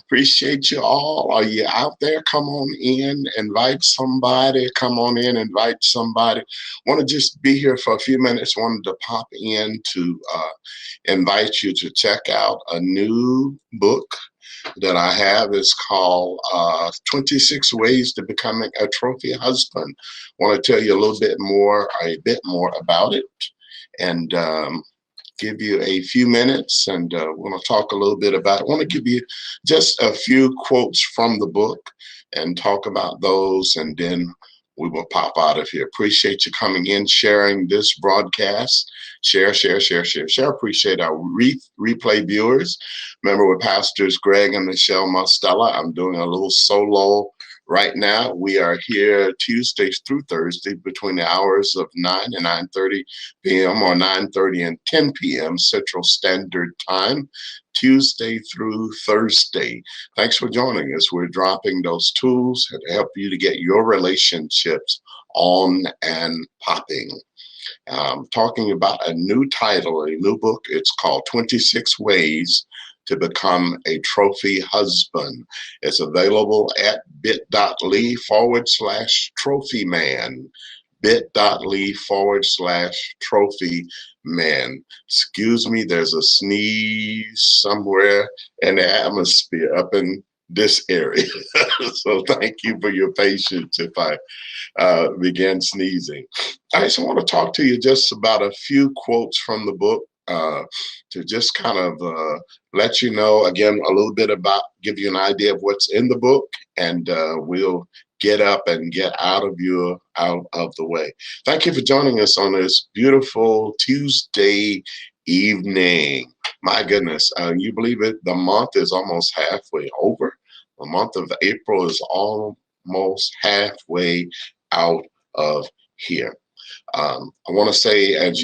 Appreciate you all. Are you out there? Come on in, invite somebody. Come on in, invite somebody. Want to just be here for a few minutes. Wanted to pop in to invite you to check out a new book that I have. Is called 26 Ways to Becoming a Trophy Husband. Want to tell you a bit more about it, and give you a few minutes, and want to talk a little bit about it. I want to give you just a few quotes from the book and talk about those, and then we will pop out of here. Appreciate you coming in, sharing this broadcast. Share, share, share, share, share. Appreciate our replay viewers. Remember, with Pastors Greg and Michelle Mostella, I'm doing a little solo right now. We are here Tuesdays through Thursday between the hours of 9 and 9:30 p.m. or 9:30 and 10 p.m. Central Standard Time, Tuesday through Thursday. Thanks for joining us. We're dropping those tools to help you to get your relationships on and popping. Talking about a new title, a new book. It's called 26 Ways to Become a Trophy Husband. It's available at bit.ly/trophy man. bit.ly/trophy man. Excuse me, there's a sneeze somewhere in the atmosphere up in this area. So thank you for your patience if I begin sneezing. I just want to talk to you just about a few quotes from the book to just kind of let you know, again, a little bit about, give you an idea of what's in the book, and we'll get up and get out of the way. Thank you for joining us on this beautiful Tuesday evening. My goodness, you believe it? The month is almost halfway over. The month of April is almost halfway out of here. I want to say, as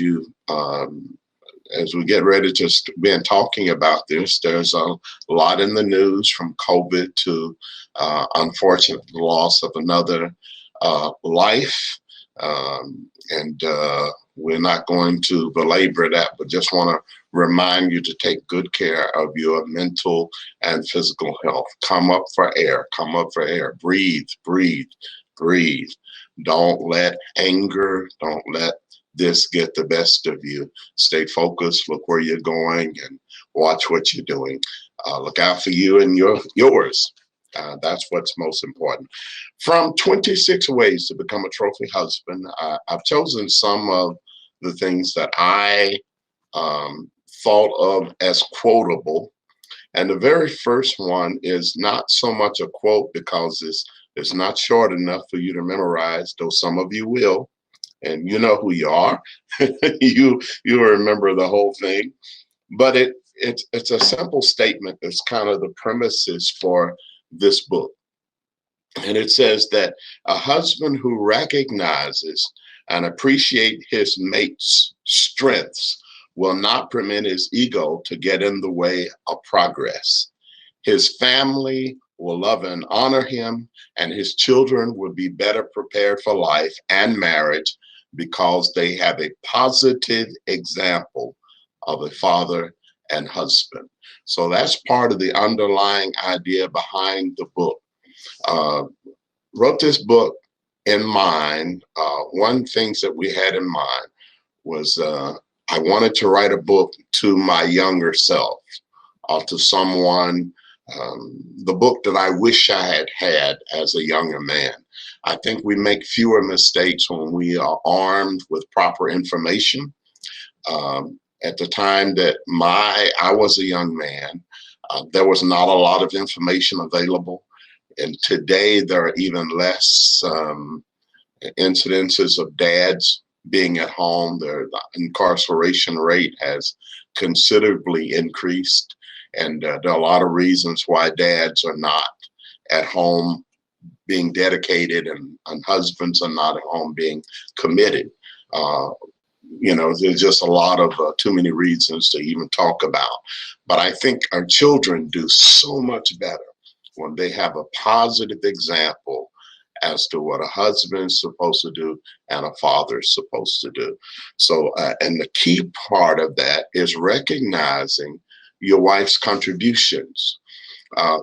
we get ready to begin talking about this, there's a lot in the news, from COVID to unfortunate loss of another life. And we're not going to belabor that, but just want to remind you to take good care of your mental and physical health. Come up for air. Come up for air. Breathe, breathe, breathe. Don't let anger, don't let this get the best of you. Stay focused, look where you're going, and watch what you're doing. Look out for you and yours. That's what's most important. From 26 Ways to Become a Trophy Husband, I've chosen some of the things that I thought of as quotable. And the very first one is not so much a quote because it's not short enough for you to memorize, though some of you will. And you know who you are. you remember the whole thing. But it's a simple statement that's kind of the premises for this book. And it says that a husband who recognizes and appreciates his mate's strengths will not permit his ego to get in the way of progress. His family will love and honor him, and his children will be better prepared for life and marriage because they have a positive example of a father and husband. So that's part of the underlying idea behind the book. Wrote this book in mind. One things that we had in mind was I wanted to write a book to my younger self, to someone, the book that I wish I had had as a younger man. I think we make fewer mistakes when we are armed with proper information. At the time that I was a young man, there was not a lot of information available. And today there are even less incidences of dads being at home. The incarceration rate has considerably increased. And there are a lot of reasons why dads are not at home being dedicated, and husbands are not at home being committed. There's just a lot of too many reasons to even talk about. But I think our children do so much better when they have a positive example as to what a husband's supposed to do and a father's supposed to do. So, and the key part of that is recognizing your wife's contributions.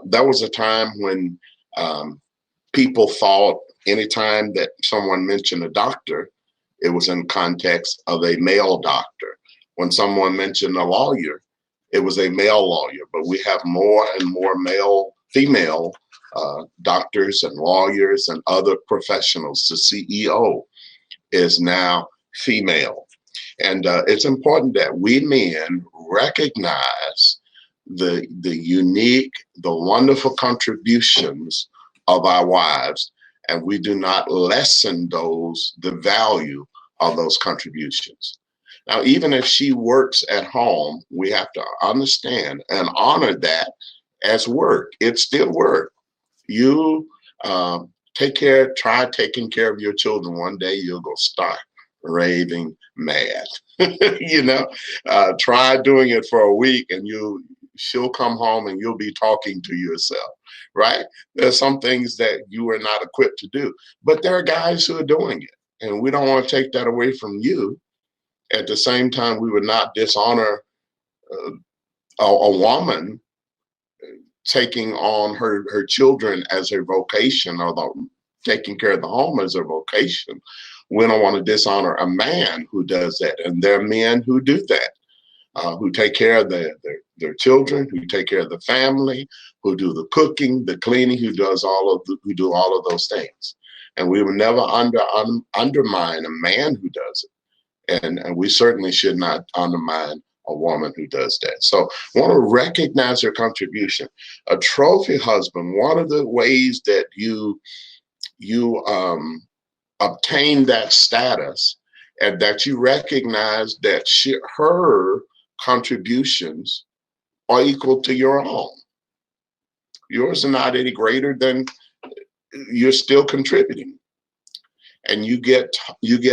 There was a time when people thought anytime that someone mentioned a doctor, it was in context of a male doctor. When someone mentioned a lawyer, it was a male lawyer. But we have more and more female doctors and lawyers and other professionals. The CEO is now female. And it's important that we men recognize the unique, the wonderful contributions of our wives, and we do not lessen the value of those contributions. Now, even if she works at home, we have to understand and honor that as work. It's still work. You try taking care of your children. One day you'll go start raving mad. Try doing it for a week and she'll come home and you'll be talking to yourself, right? There's some things that you are not equipped to do, but there are guys who are doing it, and we don't want to take that away from you. At the same time, we would not dishonor a woman taking on her children as her vocation, or taking care of the home as a vocation. We don't want to dishonor a man who does that, and there are men who do that. Who take care of their children, who take care of the family, who do the cooking, the cleaning, who do all of those things. And we will never undermine a man who does it. And we certainly should not undermine a woman who does that. So I want to recognize her contribution. A trophy husband, one of the ways that you obtain that status, and that you recognize that her contributions are equal to your own. Yours are not any greater than, you're still contributing. And you get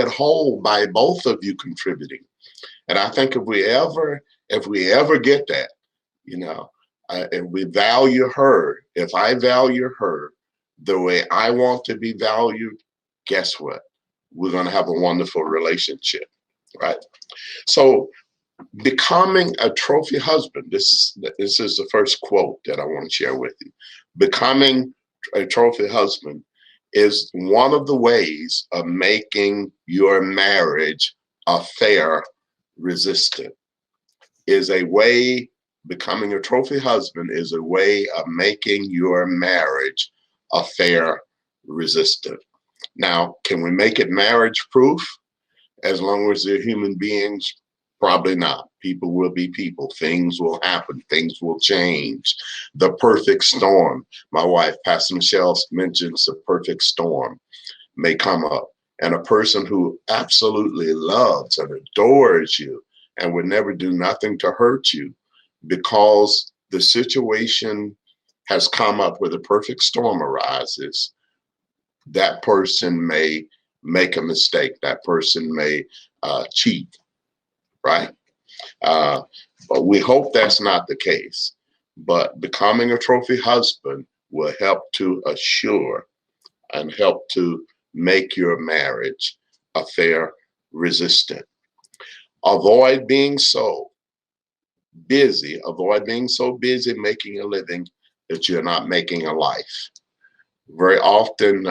whole by both of you contributing. And I think if we ever get that, if we value her, if I value her the way I want to be valued, guess what? We're going to have a wonderful relationship, right? So becoming a trophy husband, this is the first quote that I want to share with you. Becoming a trophy husband is one of the ways of making your marriage affair resistant. Becoming a trophy husband is a way of making your marriage affair resistant. Now, can we make it marriage proof? As long as they're human beings, probably not. People will be people. Things will happen. Things will change. The perfect storm. My wife, Pastor Michelle, mentions the perfect storm may come up. And a person who absolutely loves and adores you and would never do nothing to hurt you, because the situation has come up where the perfect storm arises, that person may make a mistake. That person may cheat, right? But we hope that's not the case. But becoming a trophy husband will help to assure and help to make your marriage affair resistant. Avoid being so busy making a living that you're not making a life. Very often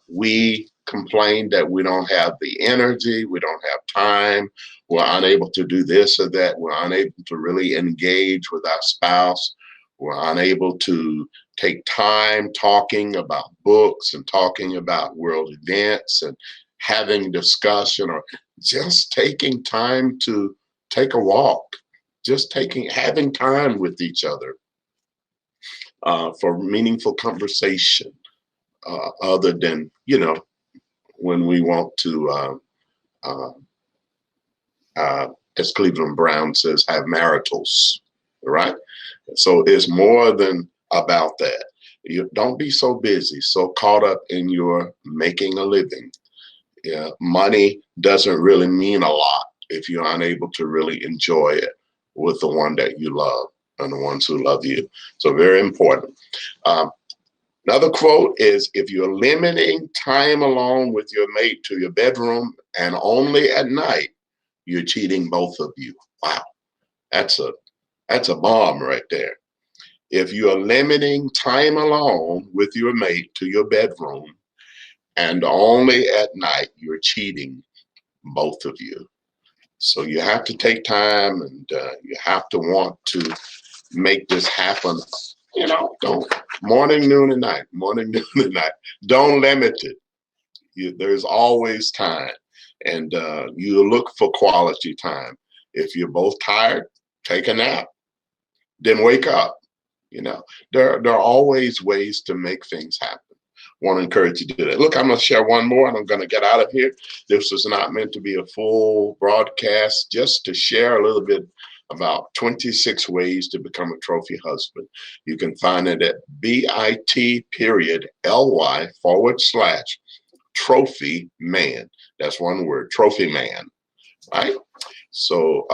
we complain that we don't have the energy, we don't have time, we're unable to do this or that, we're unable to really engage with our spouse, we're unable to take time talking about books and talking about world events and having discussion, or just taking time to take a walk, having time with each other for meaningful conversation. Other than, when we want to, as Cleveland Brown says, have maritals, right? So it's more than about that. You don't be so busy, so caught up in your making a living. Money doesn't really mean a lot if you're unable to really enjoy it with the one that you love and the ones who love you. So very important. Another quote is, if you're limiting time alone with your mate to your bedroom and only at night, you're cheating both of you. Wow. That's a bomb right there. If you are limiting time alone with your mate to your bedroom and only at night, you're cheating both of you. So you have to take time, and you have to want to make this happen. Don't morning, noon, and night, morning, noon, and night. Don't limit it. There's always time, and you look for quality time. If you're both tired, take a nap, then wake up. There are always ways to make things happen. Want to encourage you to do that. Look, I'm going to share one more, and I'm going to get out of here. This was not meant to be a full broadcast, just to share a little bit about 26 ways to become a trophy husband. You can find it at bit.ly/trophy man. That's one word, trophy man, right? So,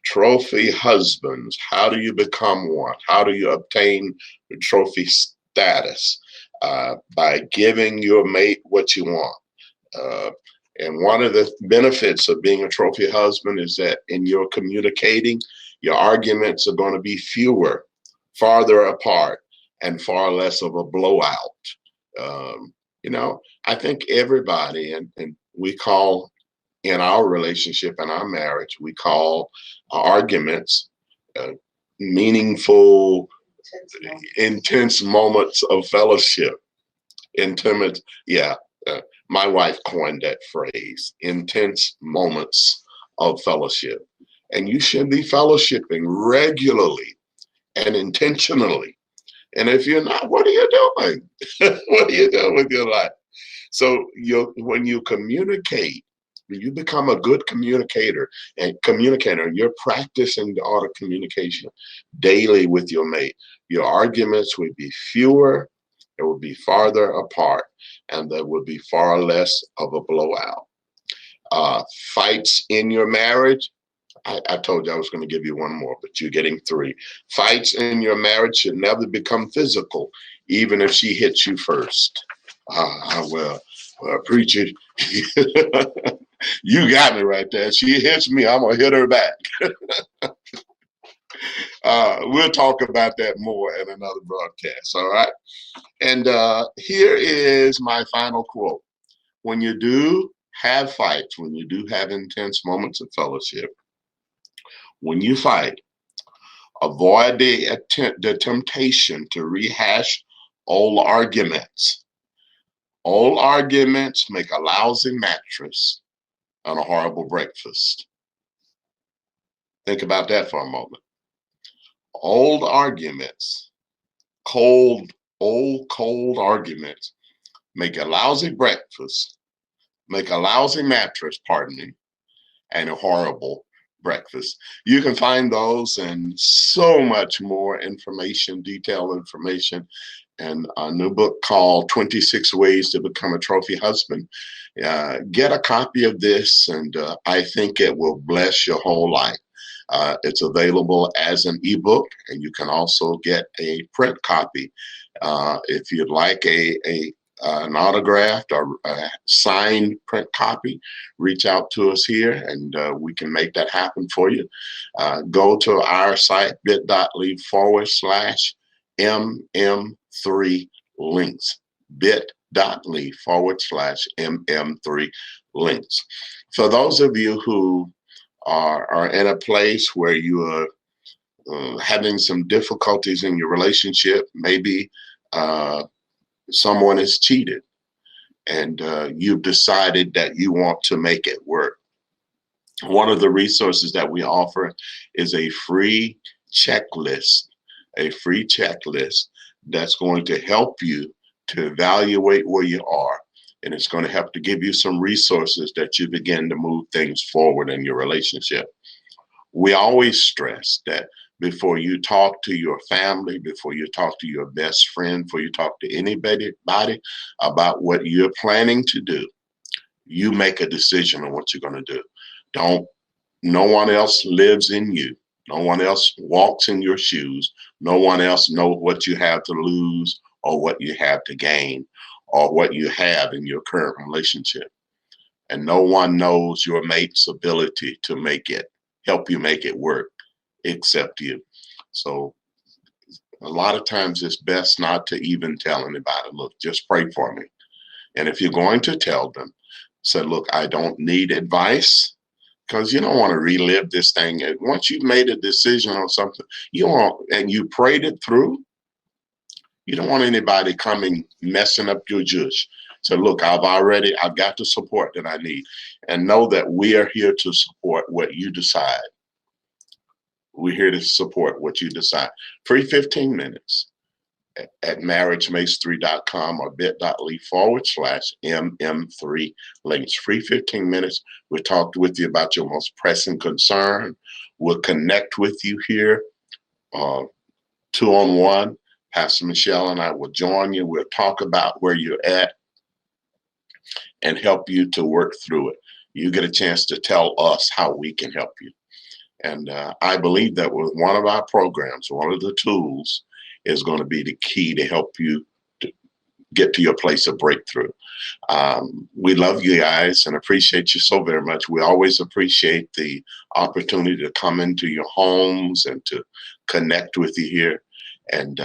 trophy husbands, how do you become one? How do you obtain the trophy status? By giving your mate what you want. And one of the benefits of being a trophy husband is that in your communicating, your arguments are going to be fewer, farther apart, and far less of a blowout. I think everybody, and we call in our relationship and our marriage, we call arguments meaningful, intense moments of fellowship. Intimate, yeah. My wife coined that phrase, intense moments of fellowship. And you should be fellowshipping regularly and intentionally. And if you're not, what are you doing? What are you doing with your life? So when you communicate, you become a good communicator, you're practicing the art of communication daily with your mate. Your arguments would be fewer, it would be farther apart, and there would be far less of a blowout. Fights in your marriage, I told you I was going to give you one more, but you're getting three. Fights in your marriage should never become physical, even if she hits you first. Well, preacher, you got me right there. She hits me, I'm going to hit her back. We'll talk about that more in another broadcast, all right? And here is my final quote. When you do have fights, when you do have intense moments of fellowship, when you fight, avoid the temptation to rehash old arguments. Old arguments make a lousy mattress and a horrible breakfast. Think about that for a moment. Old arguments, cold arguments make a lousy breakfast, make a lousy mattress, pardon me, and a horrible breakfast. You can find those and so much more information, detailed information, in a new book called 26 Ways to Become a Trophy Husband. Get a copy of this, and I think it will bless your whole life. It's available as an ebook, and you can also get a print copy. If you'd like an autographed or a signed print copy, reach out to us here, and we can make that happen for you. Go to our site, bit.ly/MM3 links, bit.ly/MM3 links. For those of you who are in a place where you are having some difficulties in your relationship, maybe someone has cheated, and you've decided that you want to make it work. One of the resources that we offer is a free checklist that's going to help you to evaluate where you are. And it's going to help to give you some resources that you begin to move things forward in your relationship. We always stress that before you talk to your family, before you talk to your best friend, before you talk to anybody about what you're planning to do, you make a decision on what you're going to do. No one else lives in you. No one else walks in your shoes. No one else knows what you have to lose or what you have to gain or what you have in your current relationship. And no one knows your mate's ability to help you make it work except you. So A lot of times it's best not to even tell anybody. Look, just pray for me. And if you're going to tell them, say, look, I don't need advice, because you don't want to relive this thing. Once you've made a decision on something, and you prayed it through, you don't want anybody coming messing up your judge. So look, I've got the support that I need. And know that we are here to support what you decide. We're here to support what you decide. Free 15 minutes at marriagemates3.com or bit.ly/MM3 links. Free 15 minutes. We'll talk with you about your most pressing concern. We'll connect with you here 2-on-1. Pastor Michelle and I will join you. We'll talk about where you're at and help you to work through it. You get a chance to tell us how we can help you. And I believe that with one of our programs, one of the tools is going to be the key to help you to get to your place of breakthrough. We love you guys and appreciate you so very much. We always appreciate the opportunity to come into your homes and to connect with you here. And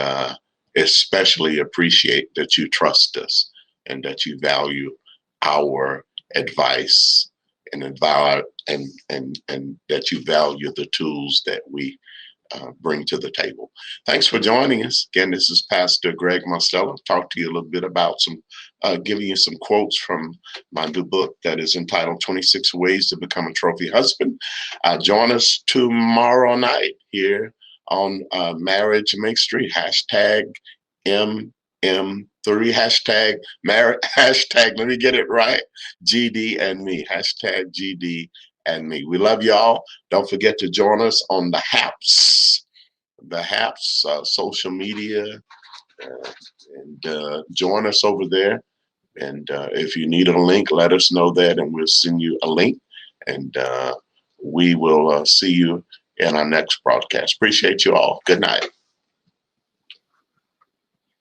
especially appreciate that you trust us and that you value our advice and that you value the tools that we bring to the table. Thanks for joining us. Again, this is Pastor Greg Marcelo. Talk to you a little bit about giving you some quotes from my new book that is entitled 26 Ways to Become a Trophy Husband. Join us tomorrow night here on Marriage Makes Three, #MM3, let me get it right, GD and me, #GD and me. We love y'all. Don't forget to join us on the HAPS social media, and join us over there. And if you need a link, let us know that, and we'll send you a link. And we will see you in our next broadcast. Appreciate you all. Good night.